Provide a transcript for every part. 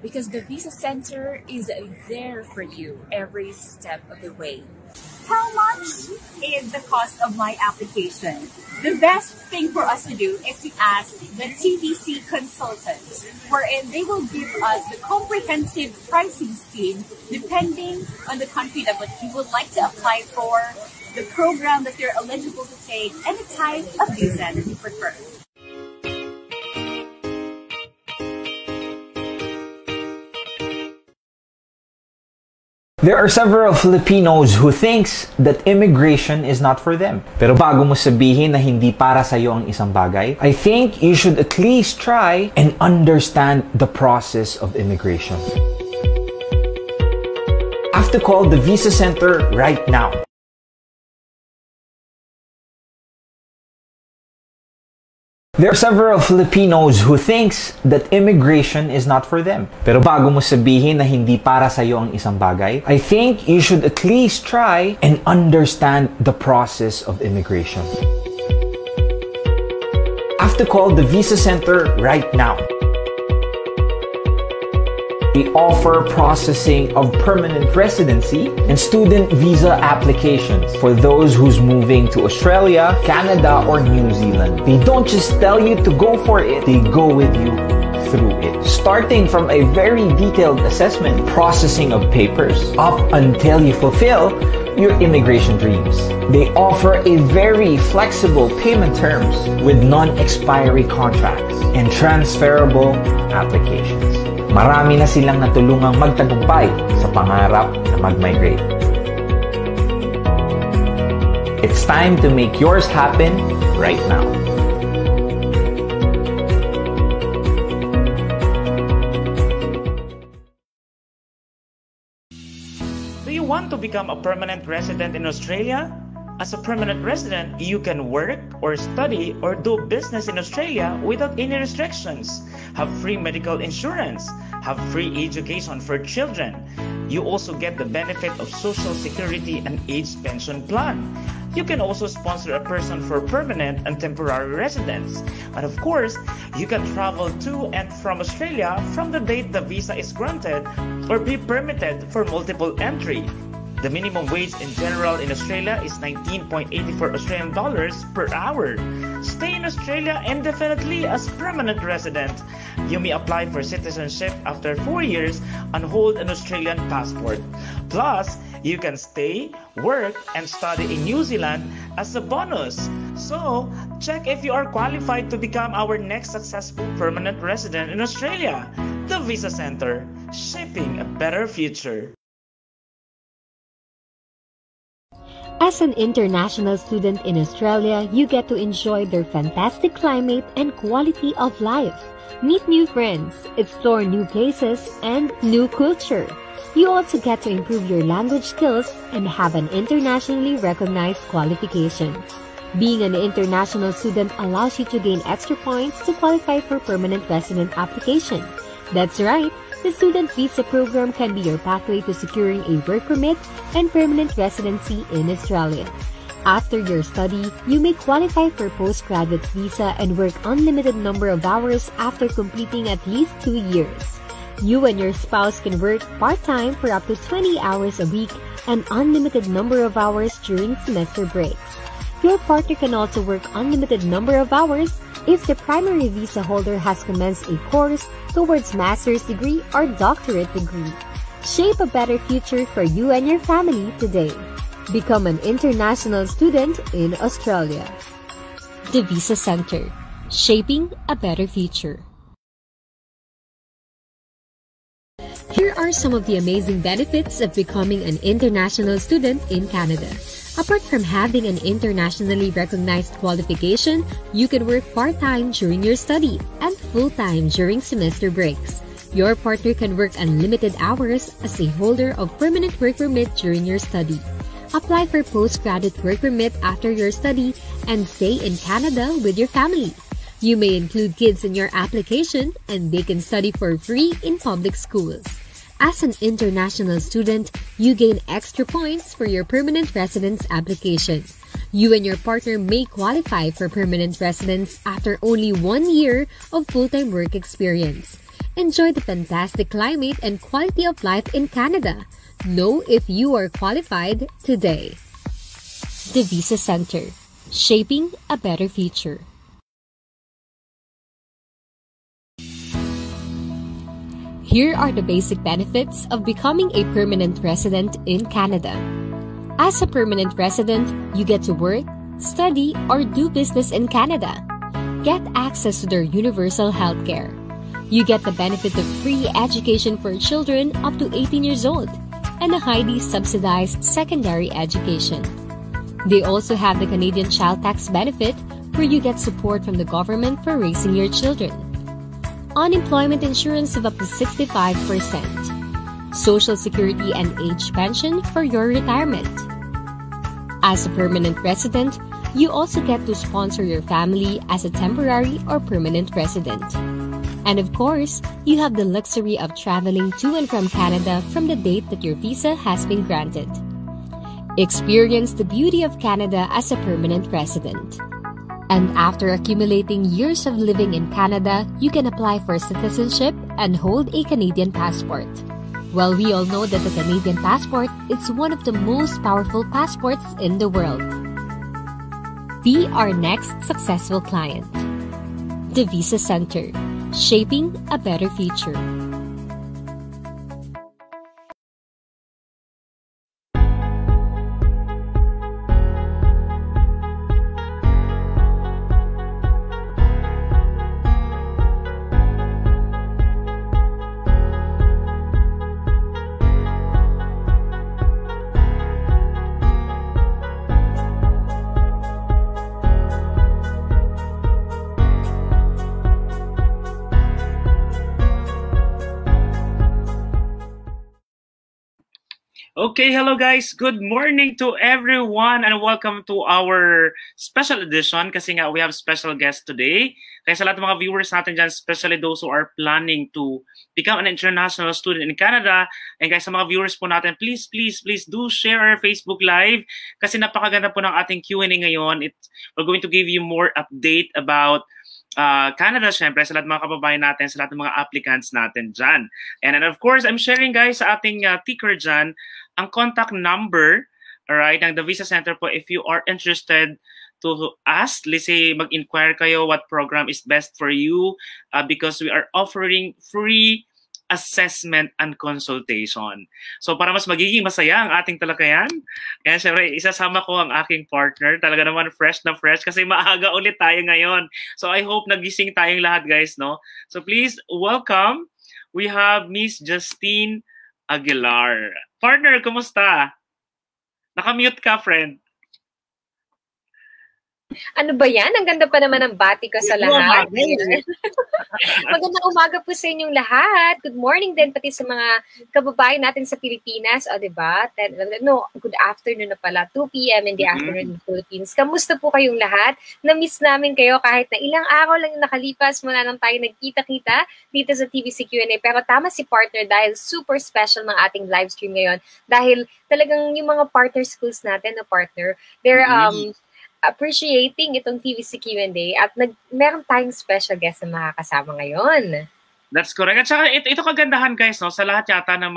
because the Visa Center is there for you every step of the way. How much is the cost of my application? The best thing for us to do is to ask the TVC consultants, wherein they will give us the comprehensive pricing scheme depending on the country that you would like to apply for, the program that you're eligible to take, and the type of visa that you prefer. There are several Filipinos who thinks that immigration is not for them. Pero bago mo sabihin na hindi para sa'yo ang isang bagay, I think you should at least try and understand the process of immigration. I have to call the Visa Center right now. There are several Filipinos who thinks that immigration is not for them. Pero bago mo sabihin na hindi para sa'yo ang isang bagay, I think you should at least try and understand the process of immigration. I have to call the Visa Center right now. We offer processing of permanent residency and student visa applications for those who's moving to Australia, Canada, or New Zealand. They don't just tell you to go for it, they go with you through it. Starting from a very detailed assessment, processing of papers, up until you fulfill your immigration dreams. They offer a very flexible payment terms with non-expiry contracts and transferable applications. Marami na silang natulungang magtagumpay sa pangarap na mag-migrate. It's time to make yours happen right now. Do you want to become a permanent resident in Australia? As a permanent resident, you can work or study or do business in Australia without any restrictions, have free medical insurance, have free education for children. You also get the benefit of Social Security and age pension plan. You can also sponsor a person for permanent and temporary residence. And of course, you can travel to and from Australia from the date the visa is granted or be permitted for multiple entry. The minimum wage in general in Australia is 19.84 Australian dollars per hour. Stay in Australia indefinitely as permanent resident. You may apply for citizenship after 4 years and hold an Australian passport. Plus, you can stay, work, and study in New Zealand as a bonus. So, check if you are qualified to become our next successful permanent resident in Australia. The Visa Center, shaping a better future. As an international student in Australia, you get to enjoy their fantastic climate and quality of life. Meet new friends, explore new places, and new culture. You also get to improve your language skills and have an internationally recognized qualification. Being an international student allows you to gain extra points to qualify for permanent resident application. That's right. The student visa program can be your pathway to securing a work permit and permanent residency in Australia. After your study, you may qualify for postgraduate visa and work unlimited number of hours after completing at least 2 years. You and your spouse can work part-time for up to 20 hours a week and unlimited number of hours during semester breaks. Your partner can also work unlimited number of hours if the primary visa holder has commenced a course towards master's degree or doctorate degree. Shape a better future for you and your family today. Become an international student in Australia. The Visa Center, shaping a better future. Here are some of the amazing benefits of becoming an international student in Canada. Apart from having an internationally recognized qualification, you can work part-time during your study and full-time during semester breaks. Your partner can work unlimited hours as a holder of permanent work permit during your study. Apply for postgraduate work permit after your study and stay in Canada with your family. You may include kids in your application and they can study for free in public schools. As an international student, you gain extra points for your permanent residence application. You and your partner may qualify for permanent residence after only 1 year of full-time work experience. Enjoy the fantastic climate and quality of life in Canada. Know if you are qualified today. The Visa Center, shaping a better future. Here are the basic benefits of becoming a permanent resident in Canada. As a permanent resident, you get to work, study, or do business in Canada. Get access to their universal healthcare. You get the benefit of free education for children up to 18 years old and a highly subsidized secondary education. They also have the Canadian Child Tax benefit where you get support from the government for raising your children. Unemployment insurance of up to 65%. Social Security and age pension for your retirement. As a permanent resident, you also get to sponsor your family as a temporary or permanent resident. And of course, you have the luxury of traveling to and from Canada from the date that your visa has been granted. Experience the beauty of Canada as a permanent resident. And after accumulating years of living in Canada, you can apply for citizenship and hold a Canadian passport. Well, we all know that the Canadian passport is one of the most powerful passports in the world. Be our next successful client. The Visa Center, shaping a better future. Okay, hello guys. Good morning to everyone and welcome to our special edition kasi nga we have special guest today. Kaya sa lahat ng mga viewers natin dyan, especially those who are planning to become an international student in Canada, and guys sa mga viewers po natin, please do share our Facebook Live kasi napakaganda po ng ating Q&A ngayon. We're going to give you more update about Canada, syempre, sa lahat ng mga kababayan natin, sa lahat ng mga applicants natin dyan. And of course, I'm sharing guys sa ating ticker dyan, ang contact number, alright, ng the Visa Center po if you are interested to ask, let's say, mag-inquire kayo what program is best for you because we are offering free assessment and consultation. So para mas magiging masaya ang ating talakayan, kaya syempre isasama ko ang aking partner. Talaga naman fresh na fresh kasi maaga ulit tayo ngayon. So I hope nagising tayong lahat guys, no? So please welcome, we have Miss Justine Aguilar. Partner, kumusta? Nakamute ka, friend. Ano ba yan? Ang ganda pa naman ng bati ko sa lahat. Magandang umaga po sa inyong lahat. Good morning din pati sa mga kababayan natin sa Pilipinas. O, diba? No, good afternoon na pala. 2 p.m. in the afternoon in the Philippines. Kamusta po kayong lahat? Na-miss namin kayo kahit na ilang araw lang yung nakalipas mula nang tayo nagkita-kita dito sa TVC Q&A. Pero tama si partner dahil super special ng ating live stream ngayon. Dahil talagang yung mga partner schools natin na partner, they're appreciating itong TVC Q&A at meron tayong special guest na makakasama ngayon. That's correct. At saka ito kagandahan guys, no, sa lahat yata ng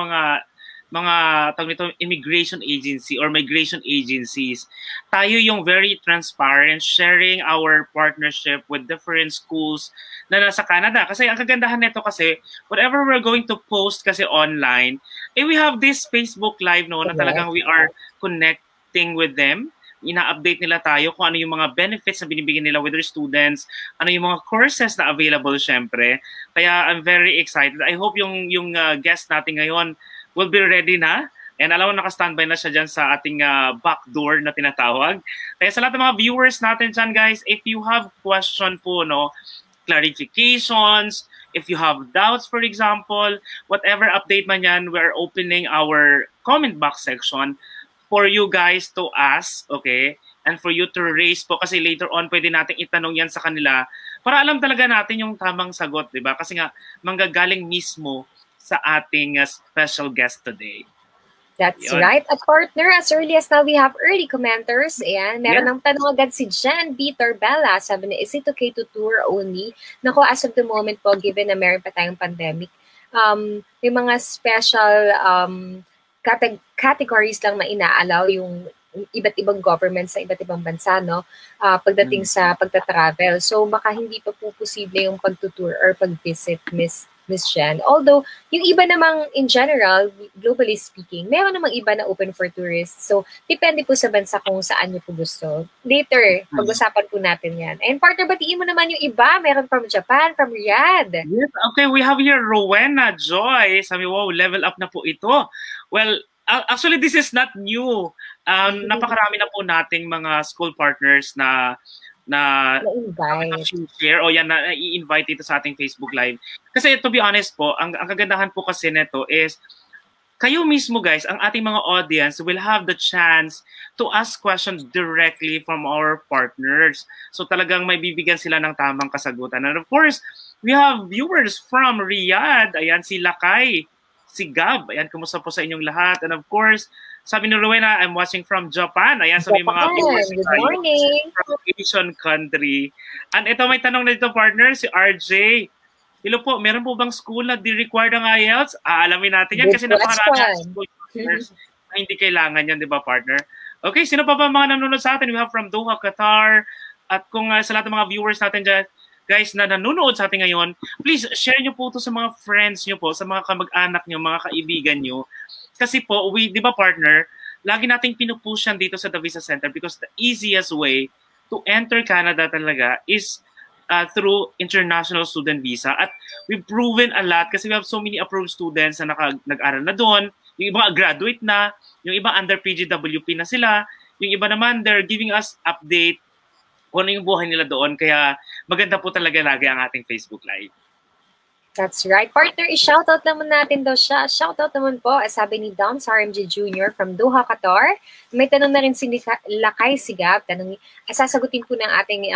mga tawag nito, immigration agency or migration agencies, tayo yung very transparent, sharing our partnership with different schools na nasa Canada. Kasi ang kagandahan nito kasi, whatever we're going to post kasi online, we have this Facebook Live, no, na talagang we are connecting with them. Ina-update nila tayo kung ano yung mga benefits na binibigyan nila with their students, ano yung mga courses na available syempre. Kaya I'm very excited. I hope yung guest natin ngayon will be ready na. And alam mo, naka-standby na siya dyan sa ating back door na tinatawag. Kaya sa lahat ng mga viewers natin dyan, guys, if you have question po, no, clarifications, if you have doubts, for example, whatever update man yan, we're opening our comment box section for you guys to ask, okay? And for you to raise po, kasi later on, pwede natin itanong yan sa kanila para alam talaga natin yung tamang sagot, di ba? Kasi nga, manggagaling mismo sa ating special guest today. That's Yun. right. A partner, as early as now, we have early commenters. Ayan, meron ng tanong agad si Jan B. Torbella. Sabi niya, is it okay to tour only? Naku, as of the moment po, given na meron pa tayong pandemic, yung mga special categories lang na inaalaw yung iba't ibang government sa iba't ibang bansa, no? Pagdating sa pagta-travel. So, baka hindi pa po posible yung pagtutour or pag-visit, Miss Jen. Although, yung iba namang in general, globally speaking, meron namang iba na open for tourists. So, depende po sa bansa kung saan niyo po gusto. Later, pag-usapan po natin yan. And partner, batiin mo naman yung iba. Meron from Japan, from Riyadh. Yes, okay, we have here Rowena Joy. Sabi, wow, level up na po ito. Well, actually, this is not new. Napakarami na po nating mga school partners na share o yan na i-invite dito sa ating Facebook Live. Kasi to be honest po, ang kagandahan po kasi nito is kayo mismo guys, ang ating mga audience will have the chance to ask questions directly from our partners. So talagang may bibigyan sila ng tamang kasagutan. And of course, we have viewers from Riyadh. Ayan, si Lakay, si Gab. Ayan, kumusta po sa inyong lahat? And of course, sabi ni Rowena, I'm watching from Japan. Ayan, so may mga viewers good morning. From Asian country. And ito may tanong na dito, partner, si RJ. Hello po, meron po bang school na di-required ang IELTS? Alamin natin yan kasi napakarami school partners na hindi kailangan yan, di ba, partner? Okay, sino pa ba mga nanonood sa atin? We have from Doha, Qatar. At kung sa lahat ng mga viewers natin dyan, guys na nanonood sa atin ngayon, please share nyo po ito sa mga friends nyo po, sa mga kamag-anak nyo, mga kaibigan nyo. Kasi po, di ba partner, lagi nating pinupusyan dito sa The Visa Center because the easiest way to enter Canada talaga is through international student visa. At we've proven a lot kasi we have so many approved students na nag-aral na doon. Yung iba graduate na, yung iba under PGWP na sila, yung iba naman they're giving us update kung ano yung buhay nila doon. Kaya maganda po talaga lagi ang ating Facebook Live. That's right. Partner, i-shoutout naman natin daw siya. Shoutout naman po, sabi ni Dom RMG Jr. from Doha, Qatar. May tanong na rin si Lakay Sigab. Sasagutin po ng ating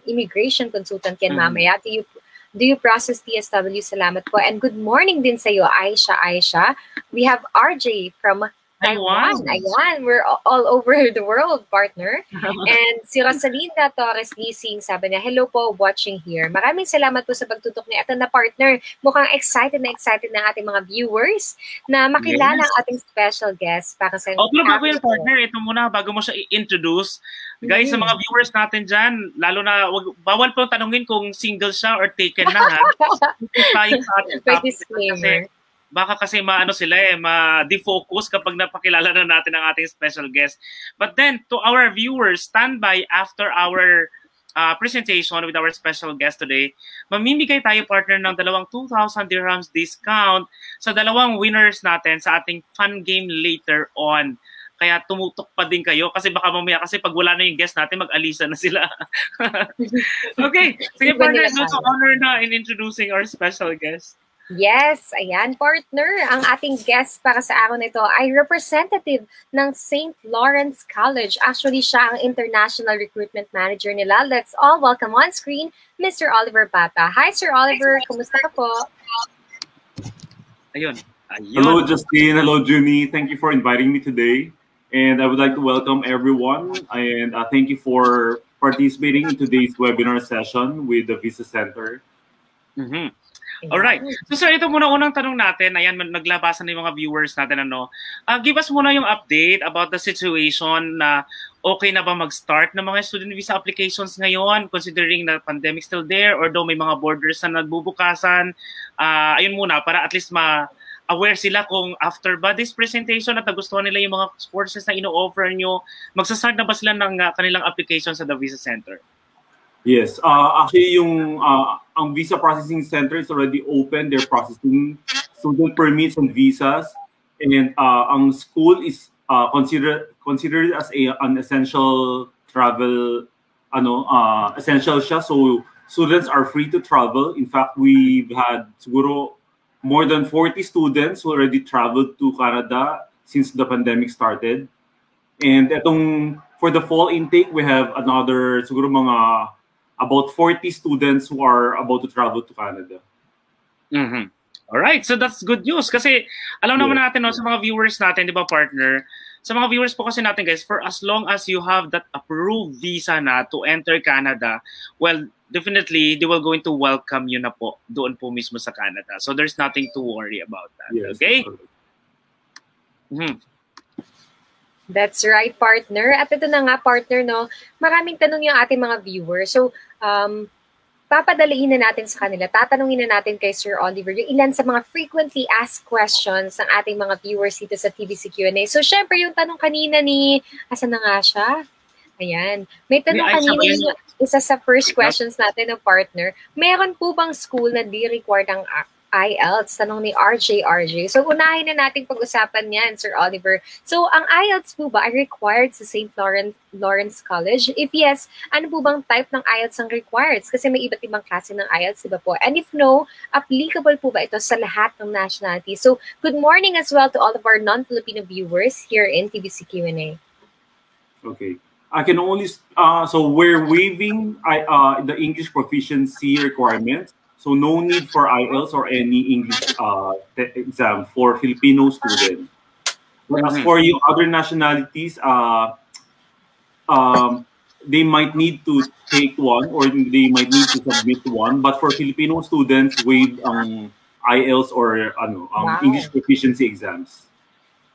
immigration consultant yan mamaya. Do you process TSW? Salamat po. And good morning din sa iyo, Aisha. We have RJ from Taiwan. Ayan, we're all over the world, partner. And si Rosalinda Torres Leasing, sabi niya, hello po, watching here. Maraming salamat po sa pagtutok niya. Ito na partner, mukhang excited na ating mga viewers na makilala ang ating special guest para sa bago yan, partner, ito muna, bago mo siya i-introduce. Guys, sa mga viewers natin dyan, lalo na, bawal po tanungin kung single siya or taken na, ha? Tayo sa ating topic. Disclaimer. Baka kasi ma-defocus kapag napakilala na natin ang ating special guest. But then, to our viewers, stand by after our presentation with our special guest today. Mamimigay tayo, partner, ng 2,000 dirhams discount sa 2 winners natin sa ating fun game later on. Kaya tumutok pa din kayo kasi baka mamaya kasi pag wala na yung guest natin, mag-alisa na sila. Okay, sige partner, no honor na in introducing our special guest. Yes, ayan, partner. Ang ating guest para sa araw na ito ay representative ng St. Lawrence College. Actually, siya ang International Recruitment Manager nila. Let's all welcome on screen, Mr. Oliver Bata. Hi, Sir Oliver. Kumusta ka po? Ayun. Hello, Justine. Hello, Junie. Thank you for inviting me today. And I would like to welcome everyone. And thank you for participating in today's webinar session with the Visa Center. Alright. So sir, ito muna unang tanong natin. Ayan, naglabasan na yung mga viewers natin. Give us muna yung update about the situation na okay na ba mag-start ng mga student visa applications ngayon considering na pandemic still there or though may mga borders na nagbubukasan. Ayun muna, para at least aware sila kung after ba this presentation at nagustuhan nila yung mga courses na ino-offer nyo, magsastart na ba sila ng kanilang application sa The Visa Center? Yes, actually ang Visa Processing Center is already open. They're processing student permits and visas. And ang school is considered as an essential travel, essential siya. So students are free to travel. In fact, we've had siguro more than 40 students who already traveled to Canada since the pandemic started. And for the fall intake, we have another siguro about 40 students who are about to travel to Canada. Alright, so that's good news. Kasi alam naman natin no, sa mga viewers natin, di ba partner? Sa mga viewers po kasi natin guys, for as long as you have that approved visa na to enter Canada, well, definitely they will going to welcome you na po doon po mismo sa Canada. So there's nothing to worry about that. Yes, okay? That's right, partner. At ito na nga, partner, no? Maraming tanong yung ating mga viewers. So, papadaliin na natin sa kanila. Tatanungin na natin kay Sir Oliver yung ilan sa mga frequently asked questions ng ating mga viewers dito sa TVC Q&A. So, syempre, yung tanong kanina ni... Asan na nga siya? Ayan. May tanong kanina yung isa sa first questions natin ng partner. Meron po bang school na di required ang IELTS? Tanong ni RJ. So, unahin na natin pag-usapan yan, Sir Oliver. So, ang IELTS po ba ay required sa St. Lawrence College? If yes, ano po bang type ng IELTS ang required? Kasi may iba't ibang klase ng IELTS, di ba po? And if no, applicable po ba ito sa lahat ng nationality? So, good morning as well to all of our non-Filipino viewers here in TVC Q&A. Okay. I can only, so we're waiving the English proficiency requirements. So no need for IELTS or any English exam for Filipino students. As for you other nationalities, they might need to take one or they might need to submit one. But for Filipino students, waive IELTS or English proficiency exams.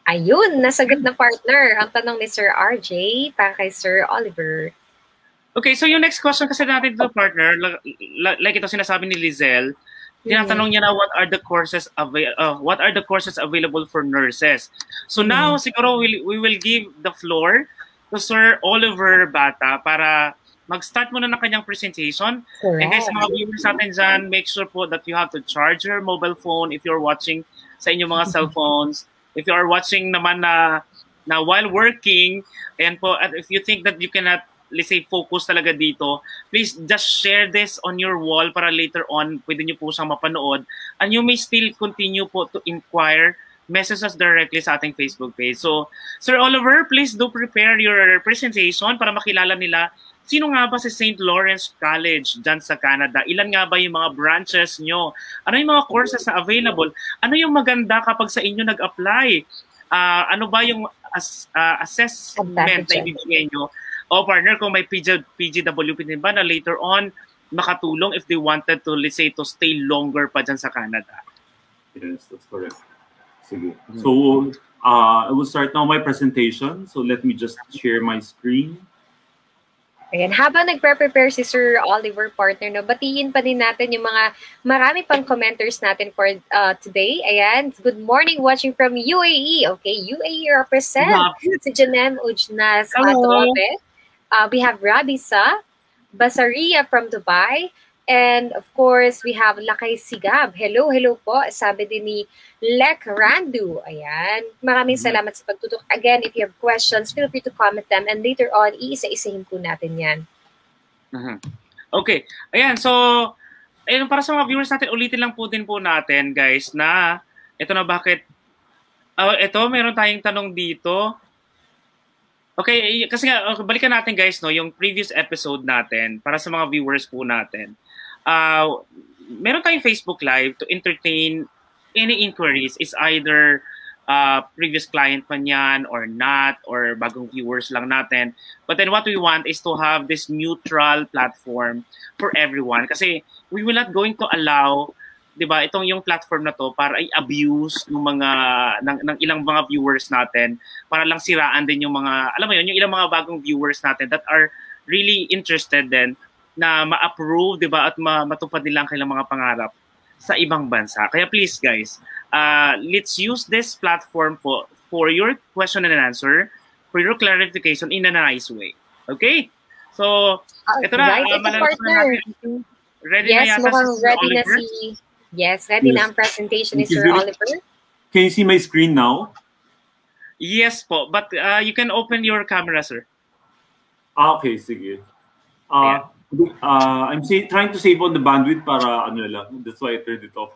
Ayun, nasagot na partner ang tanong ni Sir RJ para kay Sir Oliver. Okay, so yung next question kasi natin dito, partner, like ito sinasabi ni Lizelle, tinatanong niya na what are the courses available for nurses. So now siguro we will give the floor to Sir Oliver Bata para mag-start muna ng kanyang presentation. And guys, mga viewers natin dyan, make sure po that you have to charge your mobile phone if you're watching sa inyong mga cell phones. If you are watching naman na while working, and po, at if you think that you cannot, let's say, focus talaga dito, please just share this on your wall para later on, pwede nyo po siyang mapanood. And you may still continue po to inquire, message us directly sa ating Facebook page. So, Sir Oliver, please do prepare your presentation para makilala nila sino nga ba si St. Lawrence College dyan sa Canada? Ilan nga ba yung mga branches nyo? Ano yung mga courses na available? Ano yung maganda kapag sa inyo nag-apply? Ano ba yung assessment na ibibigay nyo? O partner, kung may PGWP din ba na later on makatulong if they wanted to, let's say, to stay longer pa dyan sa Canada? Yes, that's correct. Sige. So, I will start now my presentation. So, let me just share my screen. Ayan, habang nagpre-prepare si Sir Oliver, partner, no, batiin pa din natin yung mga marami pang commenters natin for today. Ayan, good morning watching from UAE. Okay, UAE represent. Si Janem Ujnas Matobe. We have Rabisa Basaria from Dubai. And of course, we have Lakay Sigab. Hello po. Sabi din ni Lek Randu. Ayan. Maraming salamat sa pagtutok. Again, if you have questions, feel free to comment them. And later on, iisa-isahin po natin yan. Okay. Ayan. So, ayun, para sa mga viewers natin, ulitin lang po din po natin, guys, na ito na bakit. Ito, meron tayong tanong dito. Okay, kasi nga, balikan natin, guys, no, yung previous episode natin para sa mga viewers po natin. Meron tayong Facebook Live to entertain any inquiries. Is either previous client man yan or not, or bagong viewers lang natin. But then what we want is to have this neutral platform for everyone. Kasi we will not going to allow, di ba, itong yung platform na to para i-abuse ng mga ng ilang mga viewers natin, para lang siraan din yung mga, alam mo yun, yung ilang mga bagong viewers natin that are really interested then na ma-approve, di ba, at matupad nilang kailang mga pangarap sa ibang bansa. Kaya please, guys, let's use this platform for your question and answer, for your clarification in a nice way. Okay? So, ito na. Ready yes, na yata si ready Oliver? na yes, ready na ang presentation ni Sir Oliver. Can you see my screen now? Yes po, but you can open your camera, sir. Okay, sige. I'm trying to save on the bandwidth para ano lang. That's why I turned it off.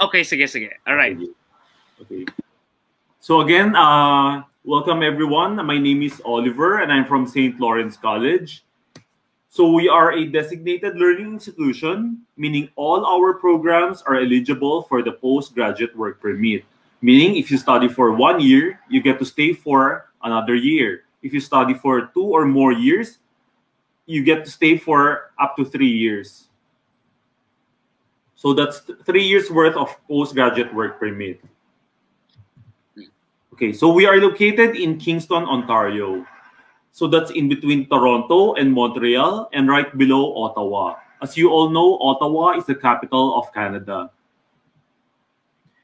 Okay, sige. All right. Okay. So again, welcome everyone. My name is Oliver and I'm from St. Lawrence College. So we are a designated learning institution, meaning all our programs are eligible for the postgraduate work permit. Meaning if you study for 1 year, you get to stay for another year. If you study for 2 or more years, you get to stay for up to 3 years. So that's 3 years worth of postgraduate work permit. Okay, so we are located in Kingston, Ontario. So that's in between Toronto and Montreal and right below Ottawa. As you all know, Ottawa is the capital of Canada.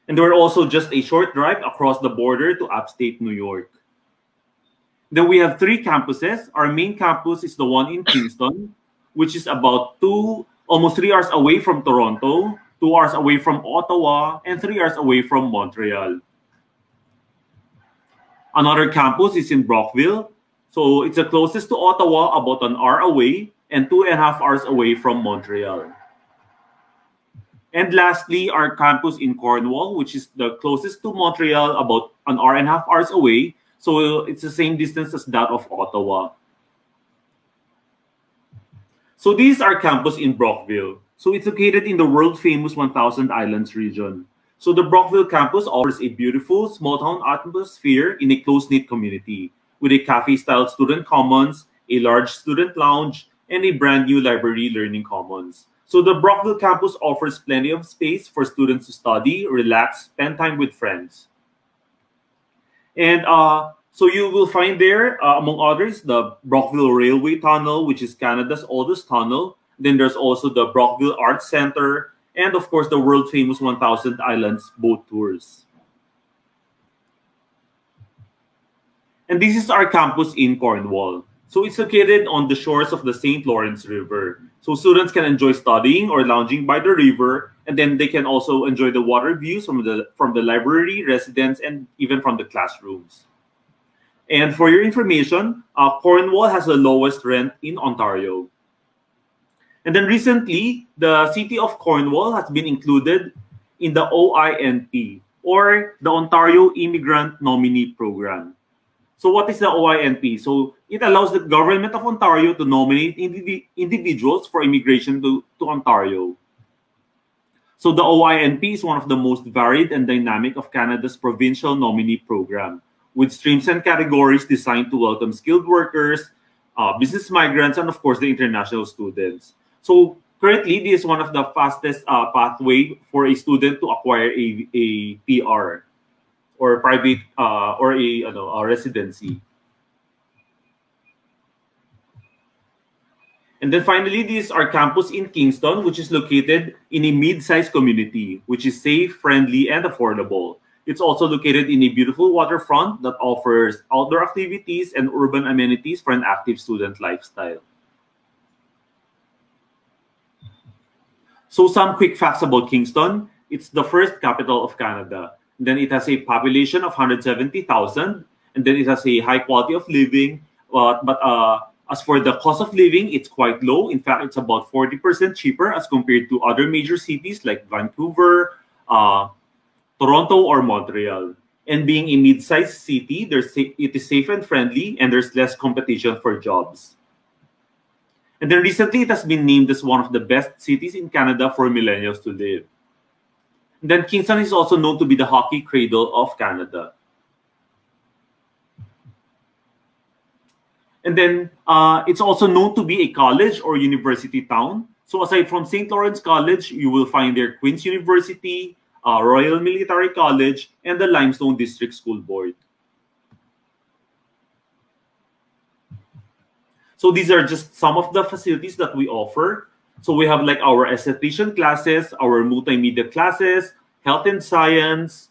And we're also just a short drive across the border to upstate New York. Then we have 3 campuses. Our main campus is the one in Kingston, which is about almost 3 hours away from Toronto, 2 hours away from Ottawa, and 3 hours away from Montreal. Another campus is in Brockville. So it's the closest to Ottawa, about an hour away, and 2.5 hours away from Montreal. And lastly, our campus in Cornwall, which is the closest to Montreal, about an hour and a half hours away. So it's the same distance as that of Ottawa. So this is our campus in Brockville. So it's located in the world-famous 1,000 Islands region. So the Brockville campus offers a beautiful small-town atmosphere in a close-knit community, with a cafe-style student commons, a large student lounge, and a brand new library learning commons. So the Brockville campus offers plenty of space for students to study, relax, spend time with friends. And so you will find there, among others, the Brockville Railway Tunnel, which is Canada's oldest tunnel. Then there's also the Brockville Arts Center, and of course the world-famous 1,000 Islands boat tours. And this is our campus in Cornwall. So it's located on the shores of the St. Lawrence River. So students can enjoy studying or lounging by the river, and then they can also enjoy the water views from the library, residence, and even from the classrooms. And for your information, Cornwall has the lowest rent in Ontario. And then recently, the city of Cornwall has been included in the OINP, or the Ontario Immigrant Nominee Program. So what is the OINP? So it allows the government of Ontario to nominate individuals for immigration to Ontario. So the OINP is one of the most varied and dynamic of Canada's provincial nominee program, with streams and categories designed to welcome skilled workers, business migrants, and of course the international students. So currently, this is one of the fastest pathway for a student to acquire a PR or private or a residency. And then finally, this is our campus in Kingston, which is located in a mid-sized community, which is safe, friendly, and affordable. It's also located in a beautiful waterfront that offers outdoor activities and urban amenities for an active student lifestyle. So some quick facts about Kingston. It's the first capital of Canada. Then it has a population of 170,000, and then it has a high quality of living. As for the cost of living, it's quite low. In fact, it's about 40% cheaper as compared to other major cities like Vancouver, Toronto, or Montreal. And being a mid-sized city, it is safe and friendly, and there's less competition for jobs. And then recently, it has been named as one of the best cities in Canada for millennials to live. And then Kingston is also known to be the hockey cradle of Canada. And then it's also known to be a college or university town. So aside from St. Lawrence College, you will find there Queen's University, Royal Military College, and the Limestone District School Board. So these are just some of the facilities that we offer. So we have like our esthetician classes, our multimedia classes, health and science.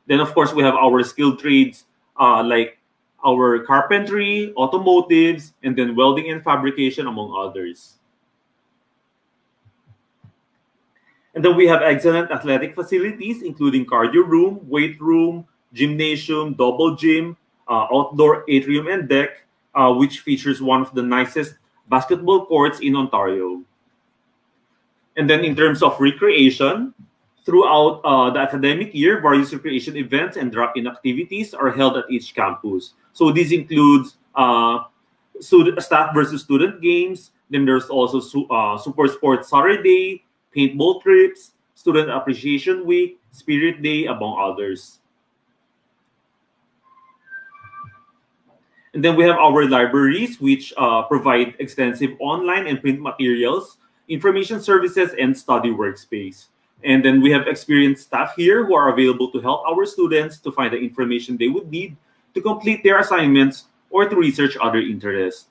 Then of course we have our skilled trades like our carpentry, automotives, and then welding and fabrication, among others. And then we have excellent athletic facilities, including cardio room, weight room, gymnasium, double gym, outdoor atrium and deck, which features one of the nicest basketball courts in Ontario. And then in terms of recreation, throughout the academic year, various recreation events and drop-in activities are held at each campus. So this includes staff versus student games. Then there's also Super Sports Saturday, paintball trips, Student Appreciation Week, Spirit Day, among others. And then we have our libraries, which provide extensive online and print materials, information services, and study workspace. And then we have experienced staff here who are available to help our students to find the information they would need to complete their assignments or to research other interests.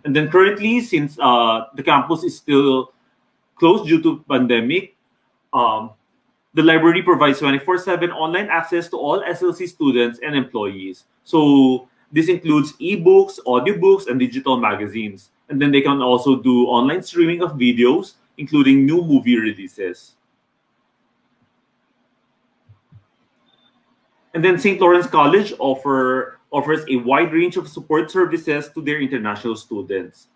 And then currently, since the campus is still closed due to pandemic, the library provides 24/7 online access to all SLC students and employees. So this includes ebooks, audiobooks, and digital magazines. And then they can also do online streaming of videos, including new movie releases. And then St. Lawrence College offers a wide range of support services to their international students.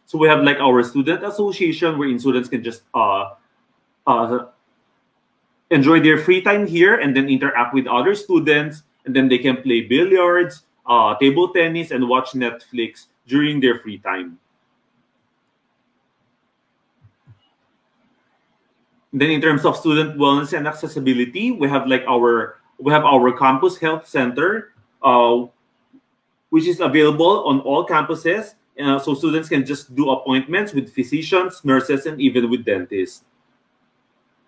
So we have like our student association, wherein students can just enjoy their free time here and then interact with other students, and then they can play billiards, table tennis, and watch Netflix during their free time. Then in terms of student wellness and accessibility, we have our campus health center, which is available on all campuses. So students can just do appointments with physicians, nurses, and even with dentists.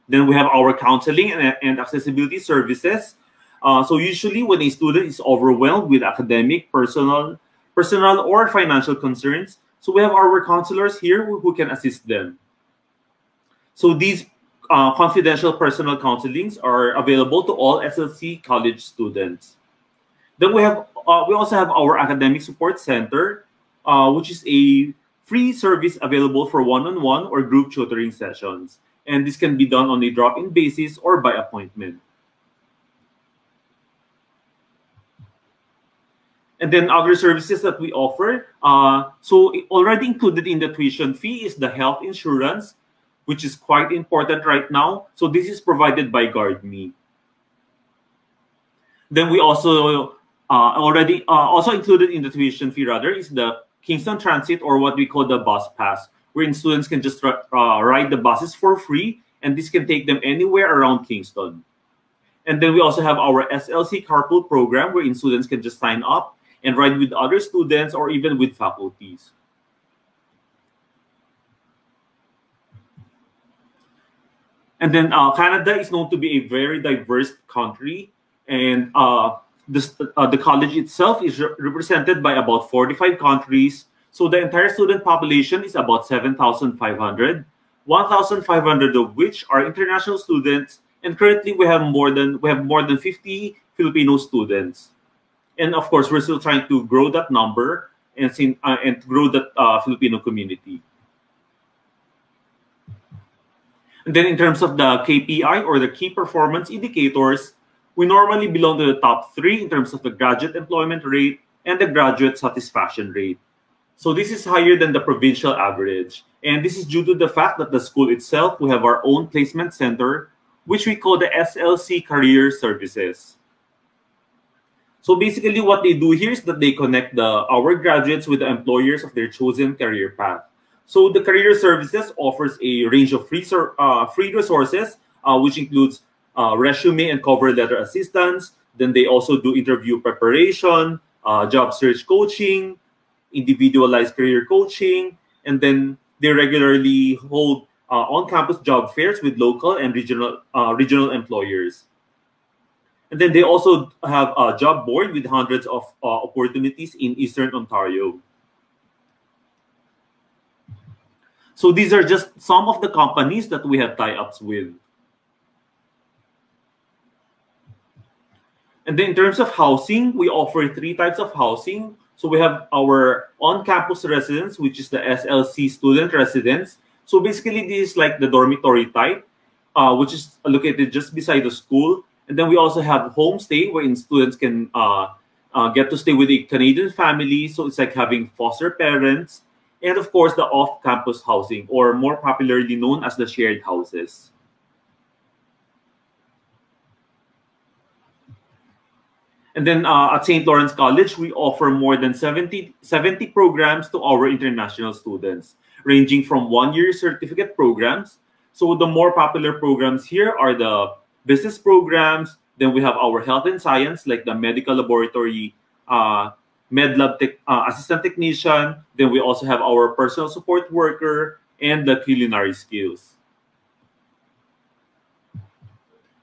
Then we have our counseling and accessibility services. So usually when a student is overwhelmed with academic, personal, or financial concerns, so we have our counselors here who can assist them. So these confidential personal counselings are available to all SLC college students. Then we also have our academic support center, which is a free service available for one-on-one or group tutoring sessions. And this can be done on a drop-in basis or by appointment. And then other services that we offer. So already included in the tuition fee is the health insurance, which is quite important right now. So this is provided by GuardMe. Then we also also included in the tuition fee is the Kingston Transit, or what we call the bus pass, wherein students can just ride the buses for free, and this can take them anywhere around Kingston. And then we also have our SLC carpool program, wherein students can just sign up and ride with other students or even with faculties. And then Canada is known to be a very diverse country, and the college itself is represented by about 45 countries. So the entire student population is about 7,500, 1,500 of which are international students, and currently we have more than 50 Filipino students. And of course, we're still trying to grow that number and grow that Filipino community. And then in terms of the KPI, or the key performance indicators, we normally belong to the top 3 in terms of the graduate employment rate and the graduate satisfaction rate. So this is higher than the provincial average. And this is due to the fact that the school itself, we have our own placement center, which we call the SLC Career Services. So basically what they do here is that they connect our graduates with the employers of their chosen career path. So the Career Services offers a range of free resources, which includes resume and cover letter assistance. Then they also do interview preparation, job search coaching, individualized career coaching, and then they regularly hold on-campus job fairs with local and regional employers. And then they also have a job board with hundreds of opportunities in Eastern Ontario. So these are just some of the companies that we have tie-ups with. And then in terms of housing, we offer 3 types of housing. So we have our on-campus residence, which is the SLC student residence. So basically, this is like the dormitory type, which is located just beside the school. And then we also have homestay, wherein students can get to stay with a Canadian family. So it's like having foster parents. And of course, the off-campus housing, or more popularly known as the shared houses. And then at St. Lawrence College, we offer more than 70 programs to our international students, ranging from one-year certificate programs. So the more popular programs here are the business programs. Then we have our health and science, like the medical laboratory, med lab assistant technician. Then we also have our personal support worker and the culinary skills.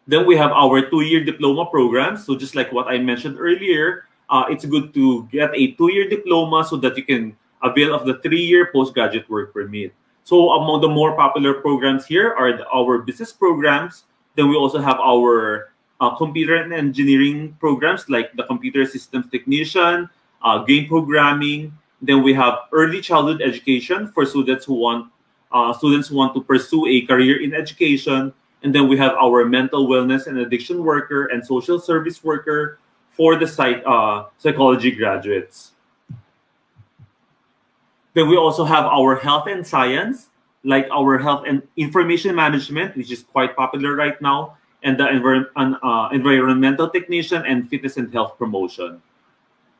Then we have our 2-year diploma programs. So just like what I mentioned earlier, it's good to get a 2-year diploma so that you can avail of the 3-year postgraduate work permit. So among the more popular programs here are our business programs. Then we also have our computer and engineering programs like the computer systems technician, game programming. Then we have early childhood education for students who want to pursue a career in education. And then we have our mental wellness and addiction worker and social service worker for the psychology graduates. Then we also have our health and science, like our health and information management, which is quite popular right now, and the environmental technician and fitness and health promotion.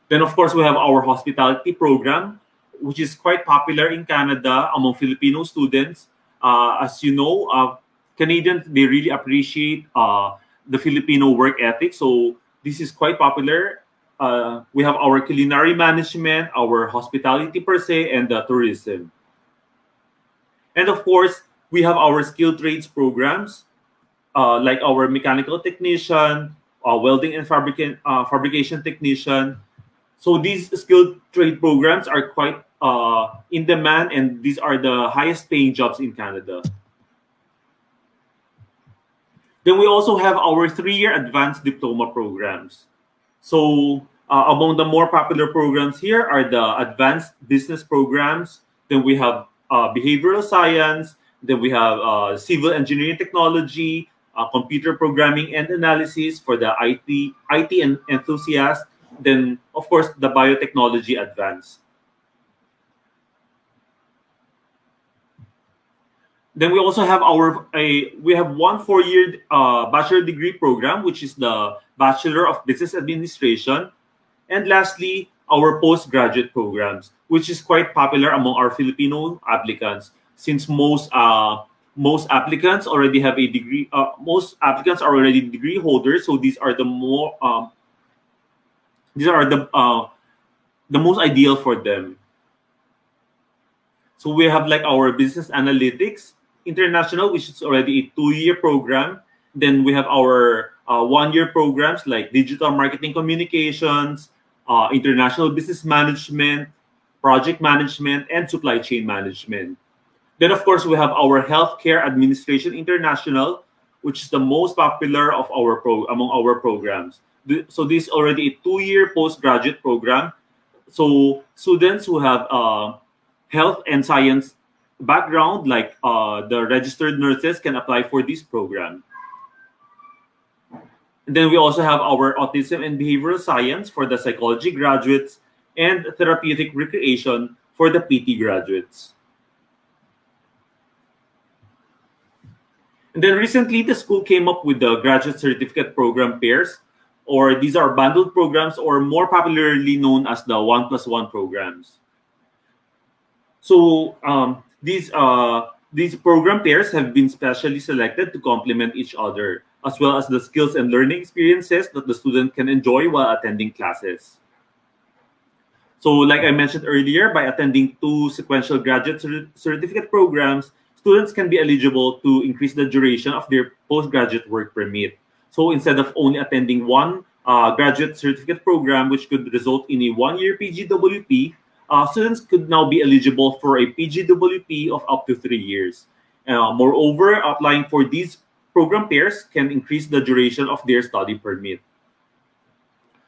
Then, of course, we have our hospitality program, which is quite popular in Canada among Filipino students. As you know, Canadians, they really appreciate the Filipino work ethic. So this is quite popular. We have our culinary management, our hospitality per se, and the tourism. And of course, we have our skilled trades programs, like our mechanical technician, welding and fabrication technician. So these skilled trade programs are quite in demand, and these are the highest paying jobs in Canada. Then we also have our 3-year advanced diploma programs. So among the more popular programs here are the advanced business programs. Then we have behavioral science. Then we have civil engineering technology, computer programming and analysis for the IT enthusiast. Then, of course, the biotechnology advanced. Then we also have we have one 4-year bachelor degree program, which is the Bachelor of Business Administration. And lastly, our postgraduate programs, which is quite popular among our Filipino applicants, since most applicants already have a degree. Most applicants are already degree holders, so these are the most ideal for them. So we have like our business analytics international, which is already a 2-year program. Then we have our 1-year programs like digital marketing communications, international business management, project management, and supply chain management. Then, of course, we have our healthcare administration international, which is the most popular of among our programs. So this is already a 2-year postgraduate program. So students who have health and science background, like the registered nurses, can apply for this program. And then we also have our autism and behavioral science for the psychology graduates and therapeutic recreation for the PT graduates. And then recently, the school came up with the graduate certificate program pairs, or these are bundled programs, or more popularly known as the 1+1 programs. So these program pairs have been specially selected to complement each other, as well as the skills and learning experiences that the student can enjoy while attending classes. So like I mentioned earlier, by attending 2 sequential graduate certificate programs, students can be eligible to increase the duration of their postgraduate work permit. So instead of only attending 1 graduate certificate program, which could result in a 1-year PGWP, students could now be eligible for a PGWP of up to 3 years. Moreover, applying for these program pairs can increase the duration of their study permit.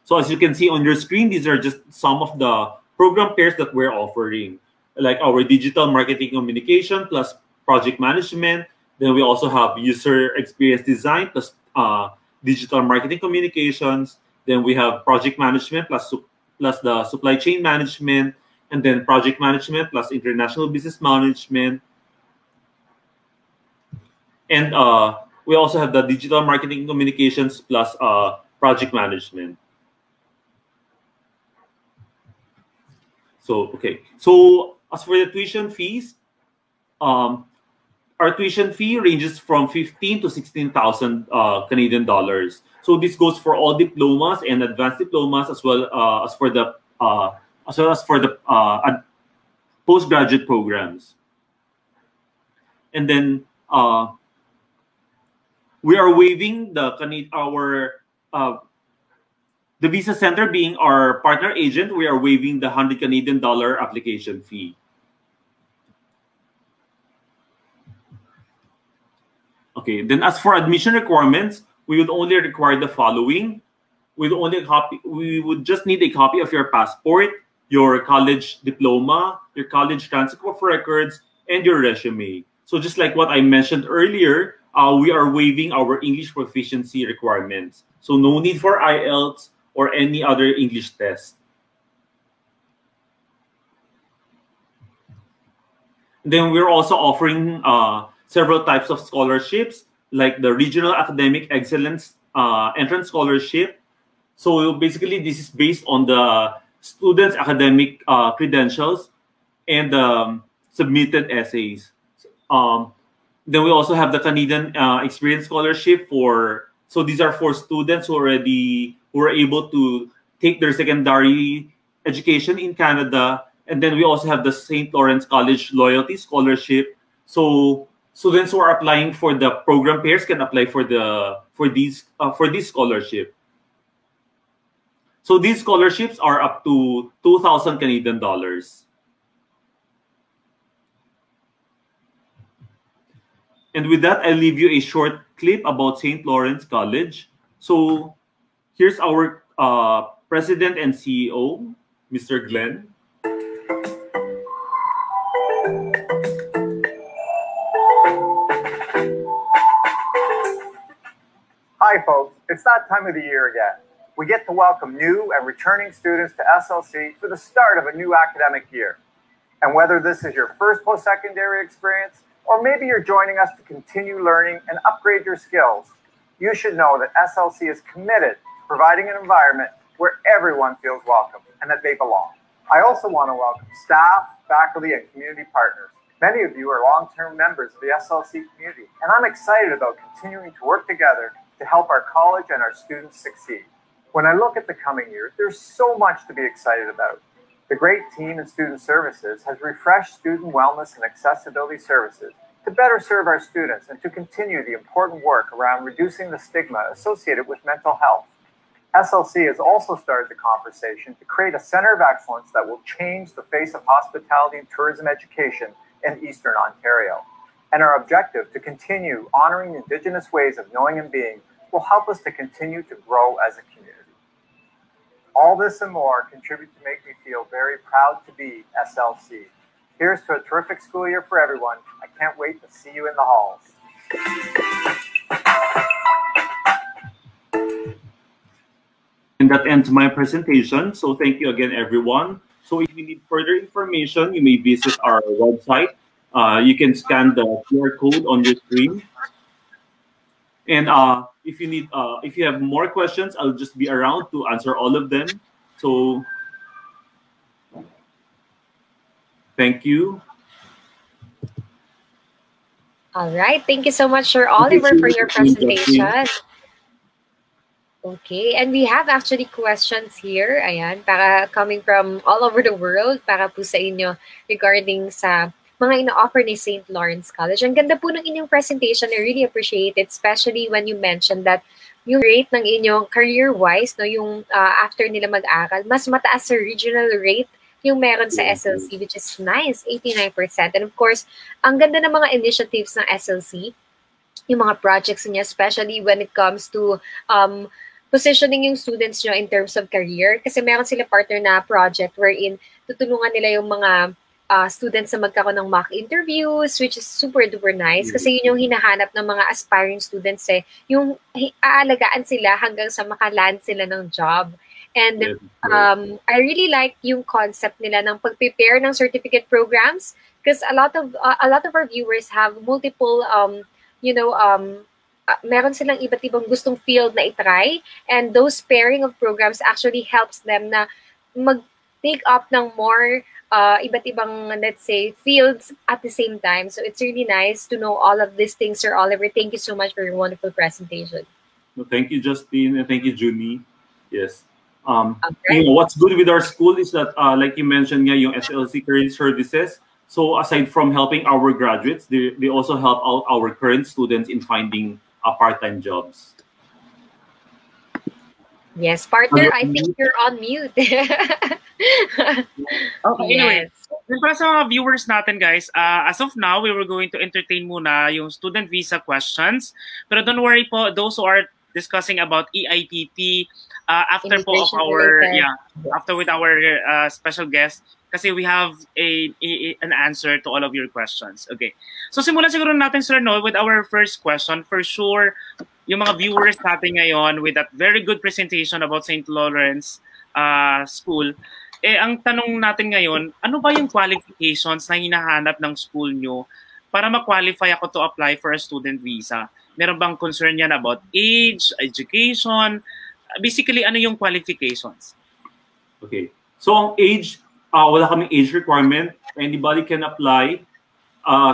So as you can see on your screen, these are just some of the program pairs that we're offering, like our digital marketing communication plus project management. Then we also have user experience design plus digital marketing communications. Then we have project management plus the supply chain management, and then project management plus international business management. And we also have the digital marketing communications plus project management. So, okay. So, as for the tuition fees, our tuition fee ranges from 15 to 16,000 Canadian dollars. So this goes for all diplomas and advanced diplomas, as well as for the postgraduate programs. And then we are waiving the Visa Center being our partner agent. We are waiving the $100 Canadian application fee. Okay, then as for admission requirements, we would only require the following. We would just need a copy of your passport, your college diploma, your college transcript of records, and your resume. So just like what I mentioned earlier, we are waiving our English proficiency requirements. So no need for IELTS or any other English test. Then we're also offering several types of scholarships, like the Regional Academic Excellence Entrance Scholarship. So basically, this is based on the students' academic credentials and submitted essays. Then we also have the Canadian Experience Scholarship so these are for students who are able to take their secondary education in Canada. And then we also have the St. Lawrence College Loyalty Scholarship. So students who are applying for the program pairs can apply for these scholarship. So these scholarships are up to 2,000 Canadian dollars. And with that, I'll leave you a short clip about St. Lawrence College. So here's our president and CEO, Mr. Glenn. Hi folks, it's that time of the year again. We get to welcome new and returning students to SLC for the start of a new academic year. And whether this is your first post-secondary experience, or maybe you're joining us to continue learning and upgrade your skills, you should know that SLC is committed to providing an environment where everyone feels welcome and that they belong. I also want to welcome staff, faculty, and community partners. Many of you are long-term members of the SLC community, and I'm excited about continuing to work together to help our college and our students succeed. When I look at the coming year, there's so much to be excited about. The great team in Student Services has refreshed student wellness and accessibility services to better serve our students and to continue the important work around reducing the stigma associated with mental health. SLC has also started the conversation to create a center of excellence that will change the face of hospitality and tourism education in Eastern Ontario. And our objective to continue honoring Indigenous ways of knowing and being will help us to continue to grow as a community. All this and more contribute to make me feel very proud to be SLC. Here's to a terrific school year for everyone. I can't wait to see you in the halls. And that ends my presentation. So thank you again, everyone. So if you need further information, you may visit our website. You can scan the QR code on your screen. And if you have more questions, I'll just be around to answer all of them. So thank you. All right. Thank you so much, Sir Oliver, for your presentation. Okay. And we have actually questions here. Ayan, para coming from all over the world para po sa inyo regarding sa mga ina-offer ni St. Lawrence College. Ang ganda po ng inyong presentation. I really appreciate it, especially when you mentioned that yung rate ng inyong career-wise, no, yung after nila mag-aral, mas mataas sa regional rate yung meron sa SLC, which is nice, 89%. And of course, ang ganda ng mga initiatives ng SLC, yung mga projects niya, especially when it comes to positioning yung students nyo in terms of career. Kasi meron sila partner na project wherein tutulungan nila yung mga students na magkaroon ng mock interviews, which is super duper nice. Kasi yun yung hinahanap ng mga aspiring students yung aalagaan sila hanggang sa makaland sila ng job. And I really like yung concept nila ng pag-prepare ng certificate programs because a lot of our viewers have multiple meron silang iba't ibang gustong field na itry, and those pairing of programs actually helps them na mag-take up ng more iba't ibang, let's say, fields at the same time. So it's really nice to know all of these things, Sir Oliver. Thank you so much for your wonderful presentation. No, thank you, Justine, and thank you, Junie. Yes. Okay. What's good with our school is that, like you mentioned, yung SLC Career Services. So aside from helping our graduates, they also help out our current students in finding part-time jobs. Yes, partner, I think you're on mute. Okay, anyway, para sa mga viewers natin, guys, as of now, we were going to entertain muna yung student visa questions. Pero don't worry po, those who are discussing about EITP, after po of our, after with our special guest, kasi we have an answer to all of your questions. Okay. So simulan siguro natin, sir, no, with our first question. For sure, yung mga viewers natin ngayon with that very good presentation about St. Lawrence School, ang tanong natin ngayon, ano ba yung qualifications na hinahanap ng school nyo para ma-qualify ako to apply for a student visa? Meron bang concern yan about age, education? Basically, ano yung qualifications? Okay. So ang age, wala kaming age requirement. Anybody can apply.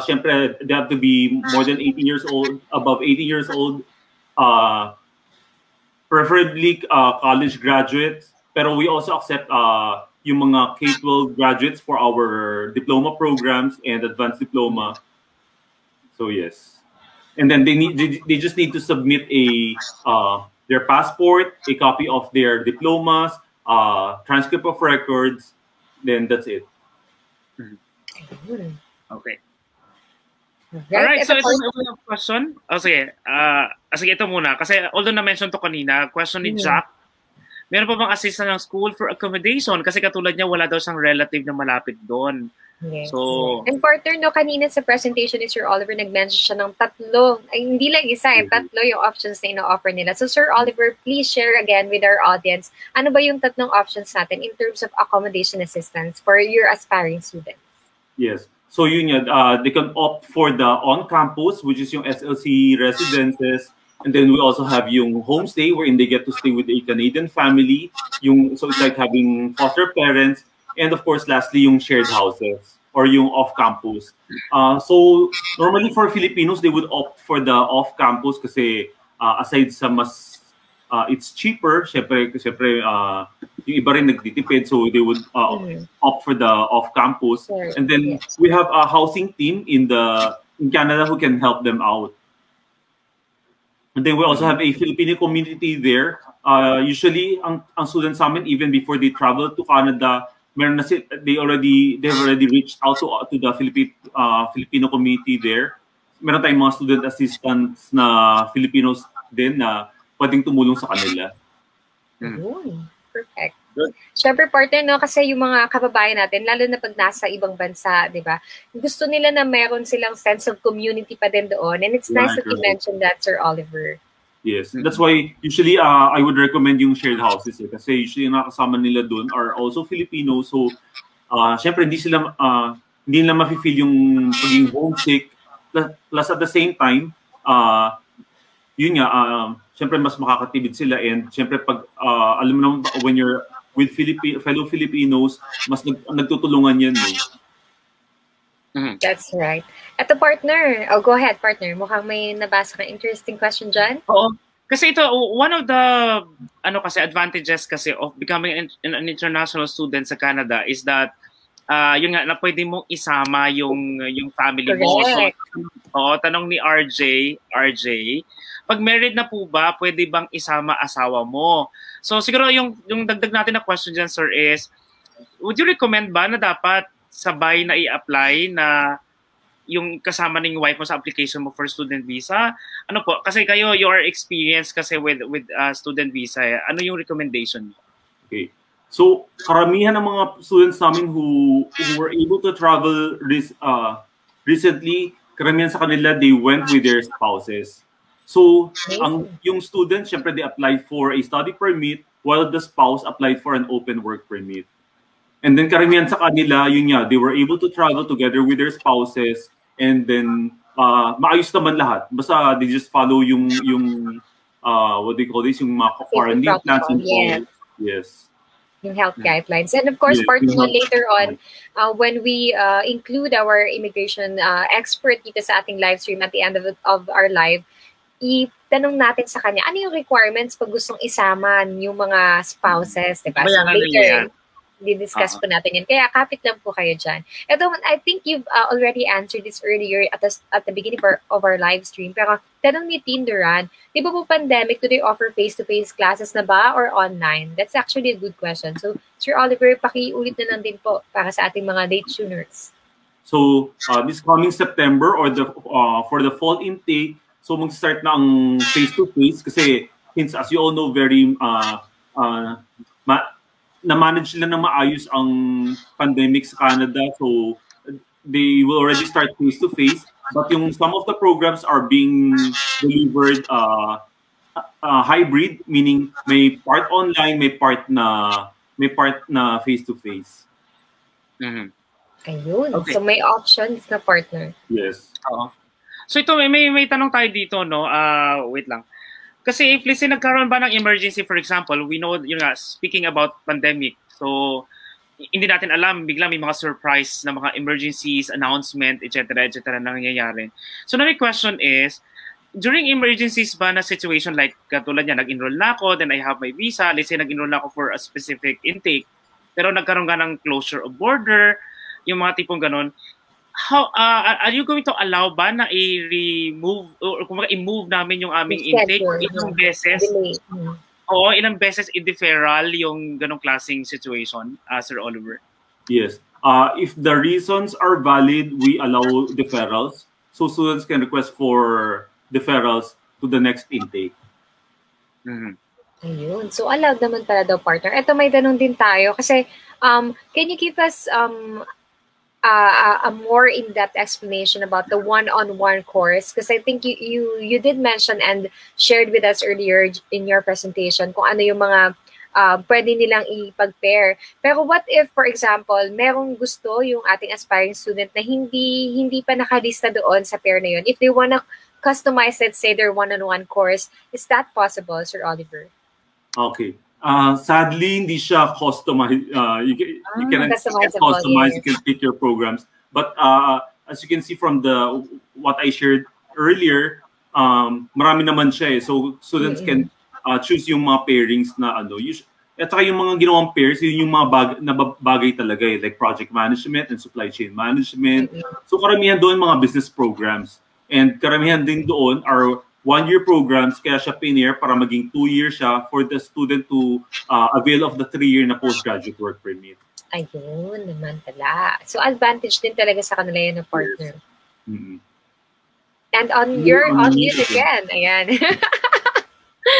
Siyempre, they have to be more than 18 years old, above 18 years old, preferably college graduates. Pero we also accept yung mga K-12 graduates for our diploma programs and advanced diploma. So yes. And then they just need to submit their passport, a copy of their diplomas, transcript of records. Then that's it. Okay. Alright, so ito yung question. Sige, ito muna. Kasi although na-mention to kanina, question ni Jack, meron pa bang assistant ng school for accommodation? Kasi katulad niya, wala daw siyang relative na malapit doon. Yes. So, and partner, no, kanina sa presentation ni Sir Oliver, nag-mention siya ng tatlo. Ay, hindi lang isa, tatlo yung options na ina-offer nila. So Sir Oliver, please share again with our audience, ano ba yung tatlong options natin in terms of accommodation assistance for your aspiring students? Yes. So yun yan, they can opt for the on-campus, which is yung SLC residences. And then we also have yung homestay, wherein they get to stay with a Canadian family. So it's like having foster parents. And of course, lastly, yung shared houses or yung off-campus. So normally for Filipinos, they would opt for the off-campus kasi aside sa mas, it's cheaper. Siyempre, yung iba rin nagtitipid, so they would opt for the off-campus. Sure. And then we have a housing team in Canada who can help them out. And then we also have a Filipino community there. Usually, ang students namin, even before they travel to Canada, meron na they've already reached out to the Filipino community there. Meron tayong mga student assistants na Filipinos din na pwedeng tumulong sa kanila. Perfect. Siyempre, partner, no, kasi yung mga kababayan natin, lalo na pag nasa ibang bansa, di ba, gusto nila na meron silang sense of community pa din doon. And it's nice that you mentioned that, Sir Oliver. Yes, that's why usually I would recommend yung shared houses kasi usually yung nakasama nila doon are also Filipinos. So, syempre hindi nila mafe-feel yung pagiging homesick. Plus at the same time, yun nga, syempre mas makakatibid sila and syempre pag, alam mo naman, when you're with fellow Filipinos, mas nagtutulungan yan. That's right. At the partner, go ahead, partner. Mukhang may nabasa kang interesting question dyan. Oo. Kasi ito, one of the advantages kasi of becoming an international student sa Canada is that yun nga, na pwede mong isama yung family mo. So, tanong ni RJ, pag married na po ba, pwede bang isama asawa mo? So siguro yung dagdag natin na question dyan, sir, is, would you recommend ba na dapat sabay na i-apply na yung kasama ng wife mo sa application mo for student visa? Ano po? Kasi kayo, your experience kasi with student visa, ano yung recommendation niyo? Okay. So, karamihan ng mga students namin who were able to travel recently, karamihan sa kanila, they went with their spouses. So, yung students, syempre, they applied for a study permit while the spouse applied for an open work permit. And then karamihan sa kanila, yun nga, they were able to travel together with their spouses and then maayos naman lahat. Basta they just follow yung what they call this, yung mga quarantine plans and all. Yes. yung health guidelines. And of course, part 1 later on, when we include our immigration expert dito sa ating live stream at the end of our live, itanong natin sa kanya, ano yung requirements pag gustong isama yung mga spouses, diba? So later, didiscuss po natin yan. Kaya kapit lang po kayo dyan. Ito, I think you've already answered this earlier at the beginning of our live stream. Pero tanong ni Tinderan, di ba po pandemic, do they offer face-to-face classes na ba or online? That's actually a good question. So, Sir Oliver, pakiulit na lang din po para sa ating mga late tuners. So, this coming September or for the fall intake, so mag-start na ang face-to-face kasi since as you all know, very na-manage nila ng maayos ang pandemic sa Canada. So, they will already start face-to-face. But yung some of the programs are being delivered hybrid, meaning may part online, may part na face-to-face. Mm-hmm. Ayun. Okay. So, may options na partner. Yes. So, ito, may tanong tayo dito, no? Wait lang. Kasi if let's say nagkaroon ba ng emergency, for example, we know, yun nga, speaking about pandemic, so hindi natin alam, bigla may mga surprise na mga emergencies, announcement, etc. na nangyayari. So na my question is, during emergencies ba na situation like katulad niya, nag-enroll na ako, then I have my visa, let's say nag-enroll na ako for a specific intake, pero nagkaroon ka ng closure of border, yung mga tipong ganon, how are you going to allow ba na i-remove or kumbaga i-move namin yung aming intake ilang beses? Oo, ilang beses i-deferral yung ganong klaseng situation, Sir Oliver? Yes. If the reasons are valid, we allow deferrals. So students can request for deferrals to the next intake. Mm-hmm. Ayun. So allowed naman pala daw, partner. Ito may tanong din tayo kasi can you give us a more in-depth explanation about the one-on-one course, because I think you did mention and shared with us earlier in your presentation kung ano yung mga pwede nilang ipag-pair. Pero what if, for example, merong gusto yung ating aspiring student na hindi pa nakalista doon sa pair na yun? If they wanna customize, let's say, their one-on-one course, is that possible, Sir Oliver? Okay. Sadly, hindi siya customized. You can customize. You can pick your programs. But as you can see from what I shared earlier, marami naman siya eh. So students can choose yung mga pairings na ano. At saka yung mga ginawang pairs, yun yung mga bagay talaga eh. Like project management and supply chain management. So karamihan doon mga business programs. And karamihan din doon are one-year programs, kaya siya pinair para maging 2-year siya for the student to avail of the 3-year na postgraduate work permit. Ayun naman pala. So advantage din talaga sa kanila yun na partner. Yes. Mm-hmm. And on mute again. Ayan.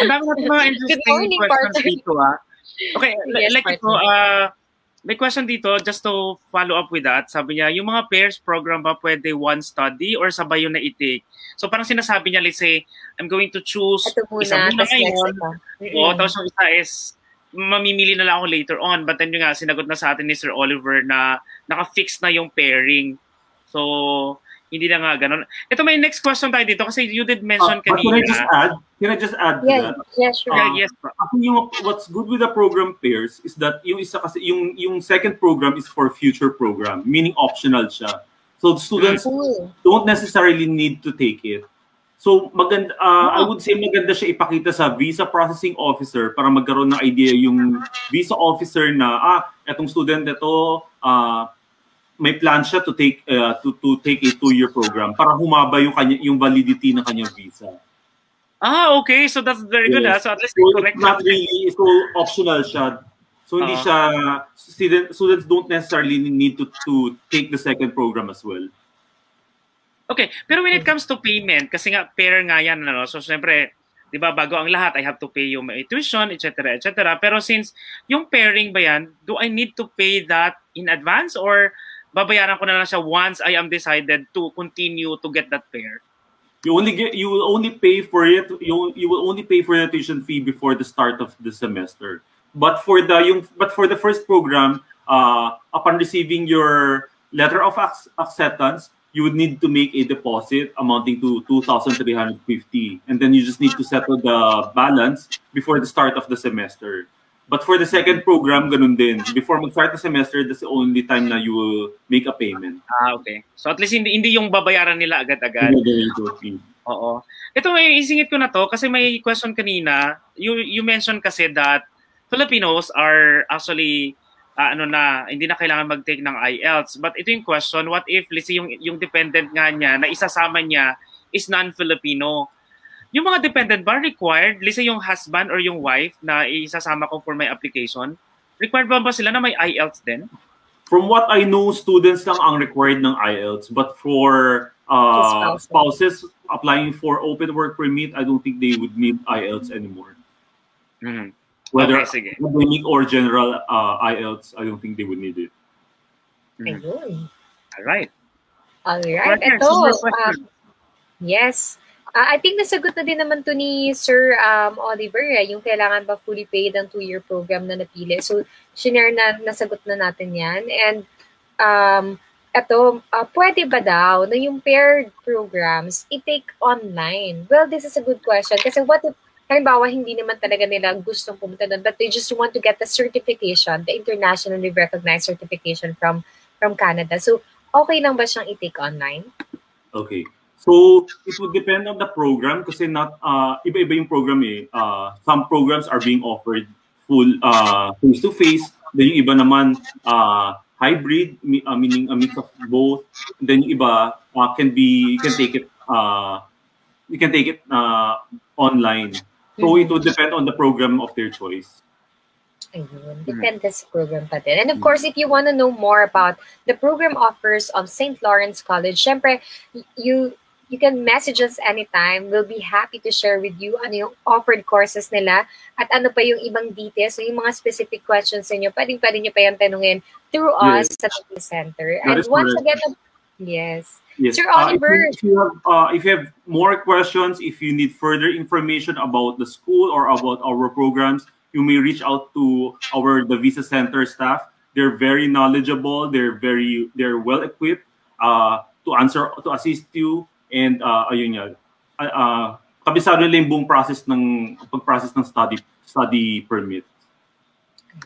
Ang dami natin mga interesting questions dito. Okay, yes, like ito, may question dito, just to follow up with that. Sabi niya, yung mga pairs program ba pwede one study or sabay yung na-i-take? So parang sinasabi niya, let's say, I'm going to choose isa muna ngayon. O, tapos yung isa is, mamimili na lang ako later on. But then yung nga, sinagot na sa atin ni Sir Oliver na naka-fix na yung pairing. So, hindi na nga ganun. Ito may next question tayo dito kasi you did mention kanina. Can I just add to that? Yeah, sure. Yes. What's good with the program pairs is that yung isa kasi yung second program is for future program, meaning optional siya. So the students don't necessarily need to take it. So maganda I would say maganda siya ipakita sa visa processing officer para magkaroon ng idea yung visa officer na etong student ito may plan siya to take a 2-year program para humaba yung validity ng kanyang visa. Okay. So that's very good. So at least it's not really so optional siya. So hindi siya students don't necessarily need to take the second program as well. Okay, pero when it comes to payment, kasi nga pair nga yan, ano? So syempre, 'di ba, bago ang lahat, I have to pay yung tuition, etc., etc. Pero since yung pairing ba yan, do I need to pay that in advance or babayaran ko na lang siya once I am decided to continue to get that pair? You will only pay for it. You will only pay for the tuition fee before the start of the semester. But for the first program, upon receiving your letter of acceptance, you would need to make a deposit amounting to 2,350, and then you just need to settle the balance before the start of the semester. But for the second program, ganun din. Before mag-start the semester, that's the only time na you will make a payment. Okay. So at least hindi yung babayaran nila agad-agad. Oo. Ito, may isingit ko na to kasi may question kanina. You mentioned kasi that Filipinos are actually hindi na kailangan mag-take ng IELTS. But ito yung question, what if let's say yung dependent nga niya na isasama niya is non-Filipino? Yung mga dependent ba required, let's say yung husband or yung wife na isasama ko for my application, required ba sila na may IELTS din? From what I know, students lang ang required ng IELTS. But for spouses applying for open work permit, I don't think they would need IELTS anymore. Mm-hmm. Whether academic or general IELTS, I don't think they would need it. Ayun. Alright. Alright. Ito, yes. I think nasagot na din naman to ni Sir Oliver, yung kailangan ba fully paid ang 2-year program na napili. So, shinare na, nasagot na natin yan. And pwede ba daw na yung paired programs i-take online? Well, this is a good question. Kasi what if, halimbawa, hindi naman talaga nila gustong pumunta doon, but they just want to get the certification, the internationally recognized certification from Canada. So, okay lang ba siyang i-take online? Okay. So, it would depend on the program kasi not iba-iba yung program eh. Some programs are being offered full face-to-face. Then yung iba naman hybrid, meaning a mix of both. Then yung iba you can take it online. So it would depend on the program of their choice. Ayun, depende sa program pa din. And of course, if you want to know more about the program offers of St. Lawrence College, syempre, you can message us anytime. We'll be happy to share with you ano yung offered courses nila at ano pa yung ibang details. So yung mga specific questions sa inyo, pwede nyo pa yung tanungin through us sa TV Center. And once again, yes. Sir Oliver. If you have more questions, if you need further information about the school or about our programs, you may reach out to the Visa Center staff. They're very knowledgeable. They're well equipped to assist you. And ayun nga, kabisado nila yung buong process ng pag-process ng study permit.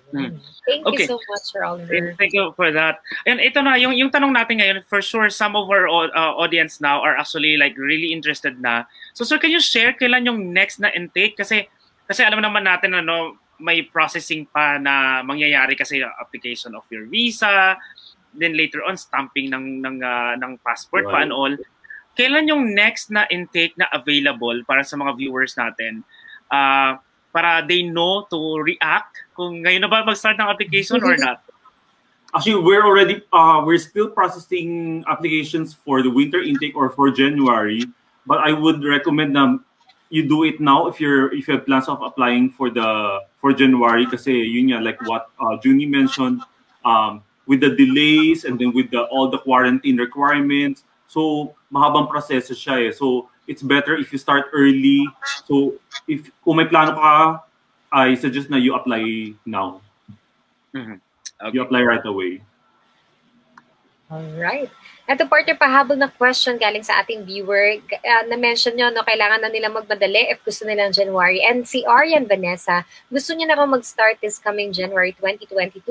Thank you so much, Sir Oliver. Thank you for that. And ito na, yung tanong natin ngayon, for sure, some of our audience now are actually like really interested na. So sir, can you share kailan yung next na intake? Kasi alam naman natin may processing pa na mangyayari kasi application of your visa, then later on stamping ng passport pa and all. Kailan yung next na intake na available para sa mga viewers natin? Para they know to react kung ngayon na ba mag-start ng application or not? Actually, we're still processing applications for the winter intake or for January, but I would recommend you do it now if you have plans of applying for January kasi yun nga, like what Junie mentioned, with the delays and then with all the quarantine requirements. So, mahabang proseso siya eh. So, it's better if you start early. So, kung may plano ka, I suggest na you apply now. Okay. You apply right away. Alright. Ito, partner, pahabol na question galing sa ating viewer. Na-mention nyo, kailangan na nila magmadali if gusto nila ng January. And si Arian Vanessa, gusto niya na raw mag-start this coming January 2022.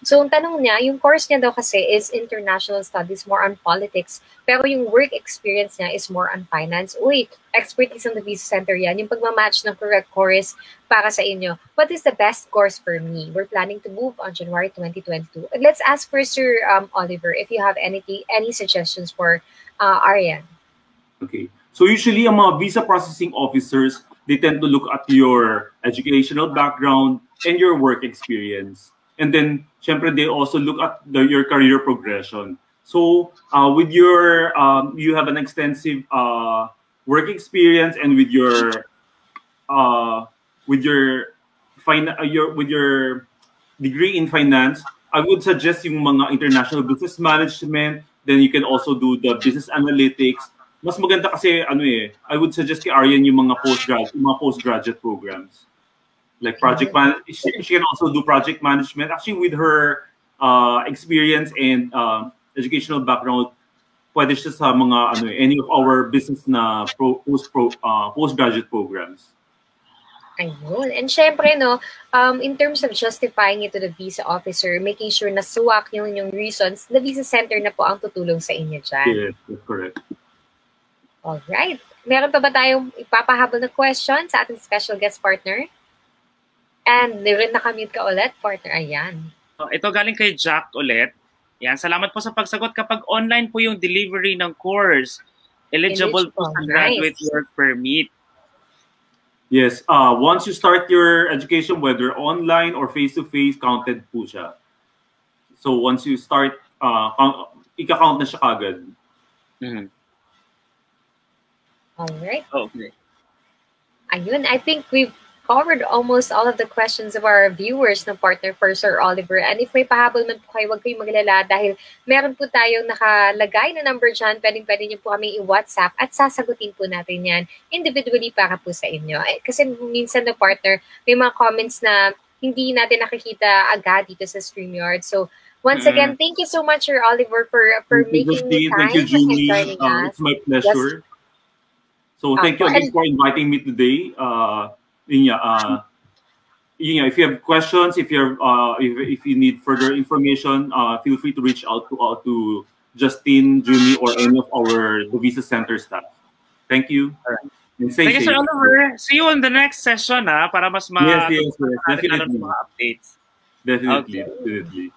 So, ang tanong niya, yung course niya daw kasi is International Studies, more on politics. Pero yung work experience niya is more on finance. Uy, expertise ng the Visa Center yan. Yung pagmamatch ng correct course para sa inyo. What is the best course for me? We're planning to move on January 2022. Let's ask first Sir Oliver if you have any suggestions for Arian. Okay. So usually, ang mga visa processing officers, they tend to look at your educational background and your work experience. And then, syempre, they also look at your career progression. So, with your, you have an extensive work experience, and with your degree in finance, I would suggest yung mga international business management. Then you can also do the business analytics. Mas maganda kasi I would suggest kay Arian yung mga postgraduate programs. Like project she can also do project management. Actually, with her experience and educational background, pwede siya sa mga any of our business na postgraduate programs. Ayun. And syempre, no, in terms of justifying it to the visa officer, making sure na suwak yung reasons, the visa center na po ang tutulong sa inyo dyan. Yes, that's correct. Alright. Meron pa ba tayong ipapahabol na question sa ating special guest partner? And rin nakamute ka ulit, partner. Ayan. Ito galing kay Jack ulit. Yan, salamat po sa pagsagot. Kapag online po yung delivery ng course, eligible po sa graduate work permit. Yes, once you start your education, whether online or face-to-face, counted po siya. So once you start, ika-count na siya kagad. Alright. Okay. Ayun, I think we've covered almost all of the questions of our viewers na partner for Sir Oliver. And if may pahabol man po kayo, huwag kayong maglala dahil meron po tayong nakalagay na number dyan. Pwede niyo po kami i-WhatsApp at sasagutin po natin yan individually para po sa inyo. Kasi minsan na partner, may mga comments na hindi natin nakikita agad dito sa StreamYard. So once again, thank you so much, Sir Oliver, for making the time. Thank you, Julie. It's my pleasure. Yes. So thank you again for inviting me today. If you have questions, if you need further information, feel free to reach out to Justin, Juni, or any of the visa center staff. Thank you. All right. And stay safe. Sir Oliver. See you on the next session, para mas yes, definitely. Mga updates. Definitely, okay. Definitely.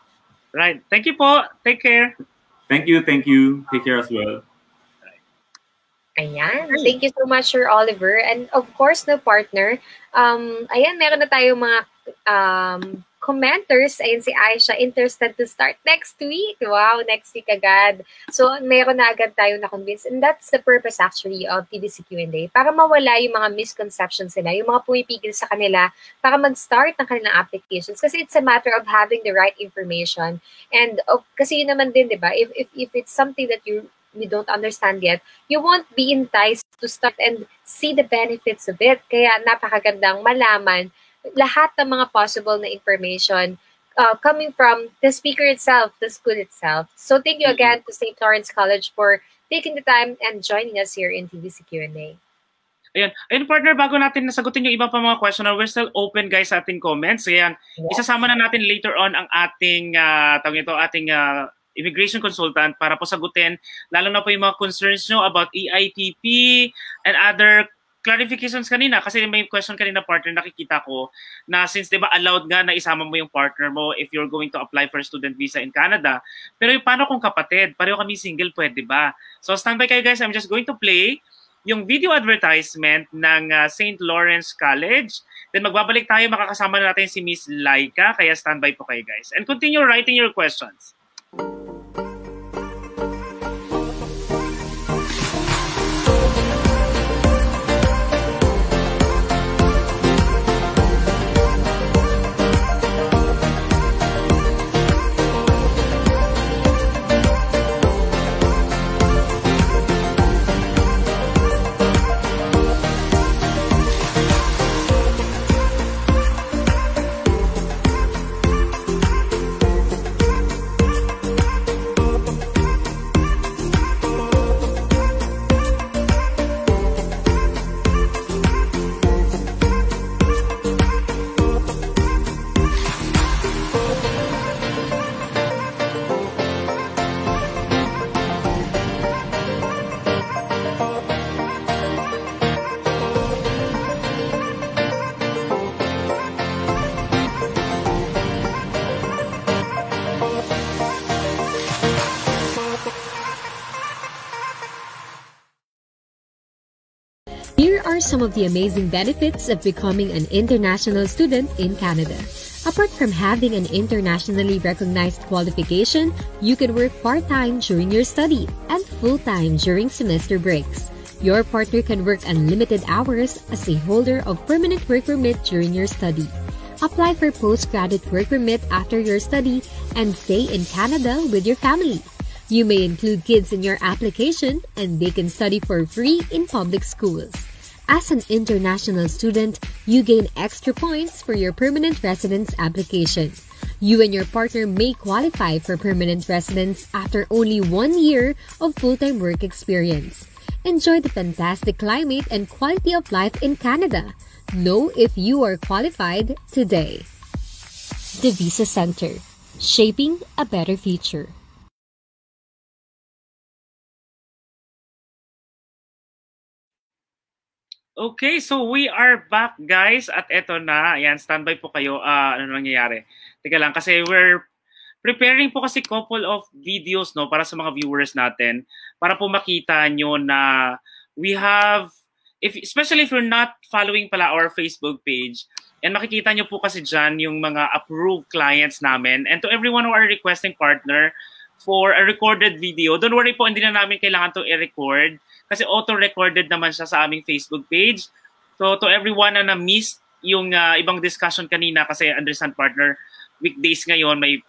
Right. Thank you po. Take care. Thank you. Take care as well. Ayan. Thank you so much, Sir Oliver. And of course, no partner. Ayan, meron na tayong mga commenters. Ayan si Aisha, interested to start next week. Wow, next week agad. So, meron na agad tayo na-convince. And that's the purpose actually of TVC Q&A. Para mawala yung mga misconceptions nila, yung mga pumipigil sa kanila para mag-start ng kanilang applications. Kasi it's a matter of having the right information. And kasi yun naman din, di ba? If it's something that you don't understand yet, you won't be enticed to start and see the benefits of it. Kaya napakagandang malaman lahat ng mga possible na information coming from the speaker itself, the school itself. So thank you again to St. Lawrence College for taking the time and joining us here in TVC Q&A. Ayun, partner, bago natin nasagutin yung iba pa mga question, we're still open, guys, sa ating comments. Ayan, isasama na natin later on ang ating, ating immigration consultant para po sagutin, lalo na po yung mga concerns nyo about EITP and other clarifications kanina. Kasi may question kanina, partner, nakikita ko na since diba allowed nga na isama mo yung partner mo if you're going to apply for a student visa in Canada. Pero yung paano kung kapatid? Pareho kami single, pwede ba? So standby kayo, guys. I'm just going to play yung video advertisement ng St. Lawrence College. Then magbabalik tayo, makakasama na natin si Miss Laika. Kaya standby po kayo, guys. And continue writing your questions. Here are some of the amazing benefits of becoming an international student in Canada. Apart from having an internationally recognized qualification, you can work part-time during your study and full-time during semester breaks. Your partner can work unlimited hours as a holder of permanent work permit during your study. Apply for postgraduate work permit after your study and stay in Canada with your family. You may include kids in your application and they can study for free in public schools. As an international student, you gain extra points for your permanent residence application. You and your partner may qualify for permanent residence after only 1 year of full-time work experience. Enjoy the fantastic climate and quality of life in Canada. Know if you are qualified today. The Visa Center, shaping a better future. Okay, so we are back, guys. At eto na, ayan, standby po kayo. Ano nangyayari? Teka lang, kasi we're preparing po kasi couple of videos, no, para sa mga viewers natin, para po makita nyo na we have, especially if you're not following pala our Facebook page, and makikita nyo po kasi dyan yung mga approved clients namin. And to everyone who are requesting partner for a recorded video, don't worry po, hindi na namin kailangan to i-record kasi auto-recorded naman siya sa aming Facebook page. So to everyone na na-miss yung ibang discussion kanina kasi understand partner, weekdays ngayon may